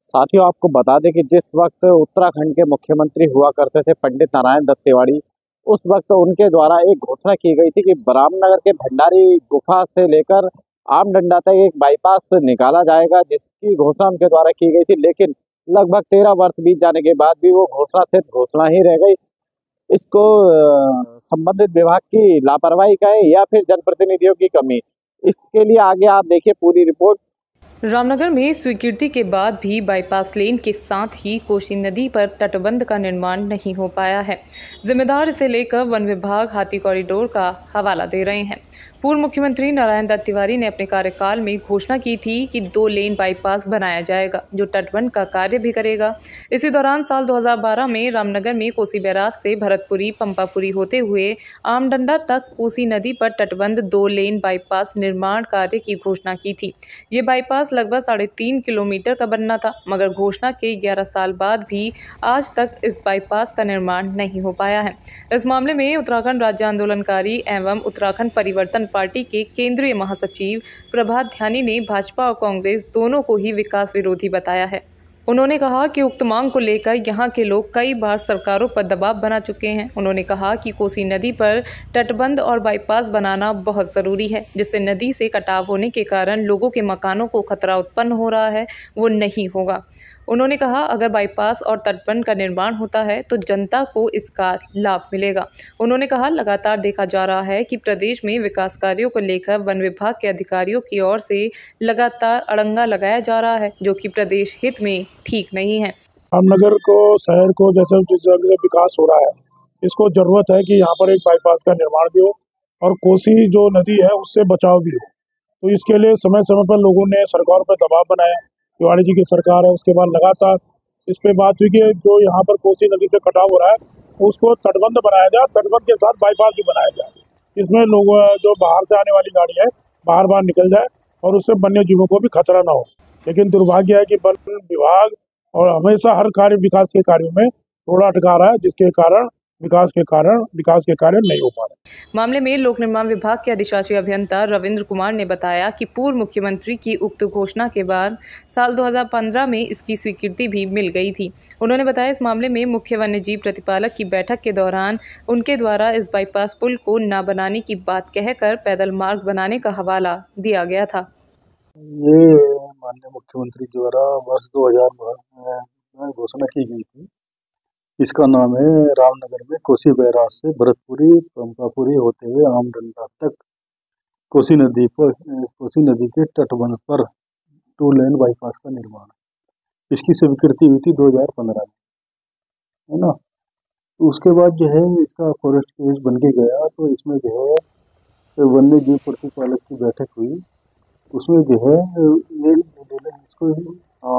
साथियों, आपको बता दें कि जिस वक्त उत्तराखंड के मुख्यमंत्री हुआ करते थे पंडित नारायण दत्त तिवारी, उस वक्त उनके द्वारा एक घोषणा की गई थी कि रामनगर के भंडारी गुफा से लेकर आमडंडा तक एक बाईपास निकाला जाएगा, जिसकी घोषणा उनके द्वारा की गई थी। लेकिन लगभग 13 वर्ष बीत जाने के बाद भी वो घोषणा सिर्फ घोषणा ही रह गई। इसको संबंधित विभाग की लापरवाही कहें या फिर जनप्रतिनिधियों की कमी, इसके लिए आगे आप देखिए पूरी रिपोर्ट। रामनगर में स्वीकृति के बाद भी बाईपास लेन के साथ ही कोसी नदी पर तटबंध का निर्माण नहीं हो पाया है। जिम्मेदार इसे लेकर वन विभाग हाथी कॉरिडोर का हवाला दे रहे हैं। पूर्व मुख्यमंत्री नारायण दत्त तिवारी ने अपने कार्यकाल में घोषणा की थी कि 2 लेन बाईपास बनाया जाएगा, जो तटबंध का कार्य भी करेगा। इसी दौरान साल 2012 में रामनगर में कोसी बैराज से भरतपुरी पंपापुरी होते हुए आमडंडा तक कोसी नदी पर तटबंध 2 लेन बाईपास निर्माण कार्य की घोषणा की थी। ये बाईपास लगभग 3.5 किलोमीटर का बनना था, मगर घोषणा के 11 साल बाद भी आज तक इस बाईपास का निर्माण नहीं हो पाया है। इस मामले में उत्तराखंड राज्य आंदोलनकारी एवं उत्तराखंड परिवर्तन पार्टी के केंद्रीय महासचिव प्रभात ध्यानी ने भाजपा और कांग्रेस दोनों को ही विकास विरोधी बताया है। उन्होंने कहा कि उक्त मांग को लेकर यहां के लोग कई बार सरकारों पर दबाव बना चुके हैं। उन्होंने कहा कि कोसी नदी पर तटबंध और बाईपास बनाना बहुत ज़रूरी है, जिससे नदी से कटाव होने के कारण लोगों के मकानों को खतरा उत्पन्न हो रहा है, वो नहीं होगा। उन्होंने कहा अगर बाईपास और तटबंध का निर्माण होता है तो जनता को इसका लाभ मिलेगा। उन्होंने कहा लगातार देखा जा रहा है कि प्रदेश में विकास कार्यों को लेकर वन विभाग के अधिकारियों की ओर से लगातार अड़ंगा लगाया जा रहा है, जो कि प्रदेश हित में ठीक नहीं है। रामनगर को शहर को जैसे जिस जगह विकास हो रहा है, इसको जरूरत है कि यहाँ पर एक बाईपास का निर्माण भी हो और कोसी जो नदी है उससे बचाव भी हो। तो इसके लिए समय समय पर लोगों ने सरकार पर दबाव बनाया। तिवारी जी की सरकार है, उसके बाद लगातार इस पे बात हुई कि जो यहाँ पर कोसी नदी से कटाव हो रहा है उसको तटबंध बनाया जाए, तटबंध के साथ बाईपास भी बनाया जाए। इसमें लोग जो बाहर से आने वाली गाड़ी है बाहर निकल जाए और उससे वन्य जीवों को भी खतरा ना हो। लेकिन दुर्भाग्य है कि वन विभाग और हमेशा हर कार्य विकास के कार्यों में थोड़ा अटका रहा है, जिसके कारण विकास के कार्य नहीं हो पा रहे। मामले में लोक निर्माण विभाग के अधिशासी अभियंता रविंद्र कुमार ने बताया कि पूर्व मुख्यमंत्री की उक्त घोषणा के बाद साल 2015 में इसकी स्वीकृति भी मिल गई थी। उन्होंने बताया इस मामले में मुख्य वन्यजीव प्रतिपालक की बैठक के दौरान उनके द्वारा इस बाईपास पुल को न बनाने की बात कहकर पैदल मार्ग बनाने का हवाला दिया गया था। ये माननीय मुख्यमंत्री द्वारा वर्ष 2012 में घोषणा की गई थी। इसका नाम है रामनगर में कोसी बैराज से भरतपुरी पंपापुरी होते हुए आमडंडा तक कोसी नदी के तटबंध पर 2 लेन बाईपास का निर्माण। इसकी स्वीकृति हुई थी 2015 में, है ना। तो उसके बाद जो है इसका फॉरेस्ट केस बन के गया, तो इसमें जो है वन्य जीव प्रतिपालक की बैठक हुई। उसमें जो है इसको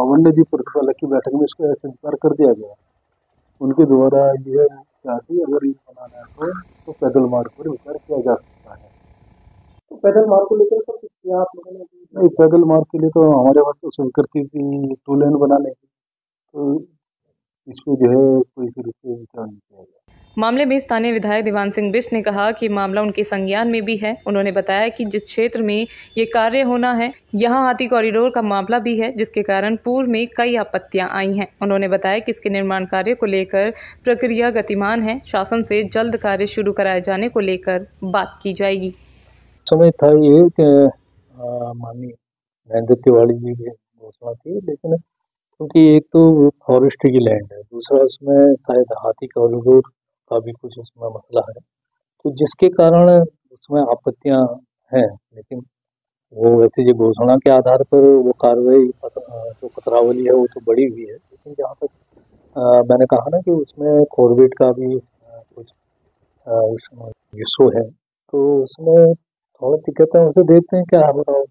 वन्य जीव प्रतिपालक की बैठक में इसको स्वीकार कर दिया गया। उनके द्वारा यह क्या थी, अगर ये बनाना है तो पैदल मार्ग पर विचार किया जा सकता है। तो पैदल मार्ग को लेकर सब कुछ किया आप लोगों ने? नहीं, पैदल मार्ग के लिए तो हमारे पास तो स्वीकृति थी 2 लेन बनाने की, तो इस पर जो है कोई फिर विचार नहीं किया गया। मामले में स्थानीय विधायक दीवान सिंह बिष्ट ने कहा कि मामला उनके संज्ञान में भी है। उन्होंने बताया कि जिस क्षेत्र में ये कार्य होना है, यहाँ हाथी कॉरिडोर का मामला भी है, जिसके कारण पूर्व में कई आपत्तियां आई हैं। उन्होंने बताया कि इसके निर्माण कार्य को लेकर प्रक्रिया गतिमान है। शासन से जल्द कार्य शुरू कराए जाने को लेकर बात की जाएगी। समय था ये कि माननीय नारायण तिवारी जी की घोषणा थी, लेकिन क्योंकि एक तो फॉरेस्ट की लैंड है, दूसरा उसमें शायद हाथी कॉरिडोर का भी कुछ उसमें मसला है, तो जिसके कारण उसमें आपत्तियां हैं। लेकिन वो वैसे जो घोषणा के आधार पर वो कार्रवाई जो पत्रावली है वो तो बड़ी हुई है, लेकिन जहाँ तक मैंने कहा ना कि उसमें कॉर्बेट का भी कुछ इशू है, तो उसमें थोड़ा दिक्कत है। उसे देखते हैं क्या हो रहा है।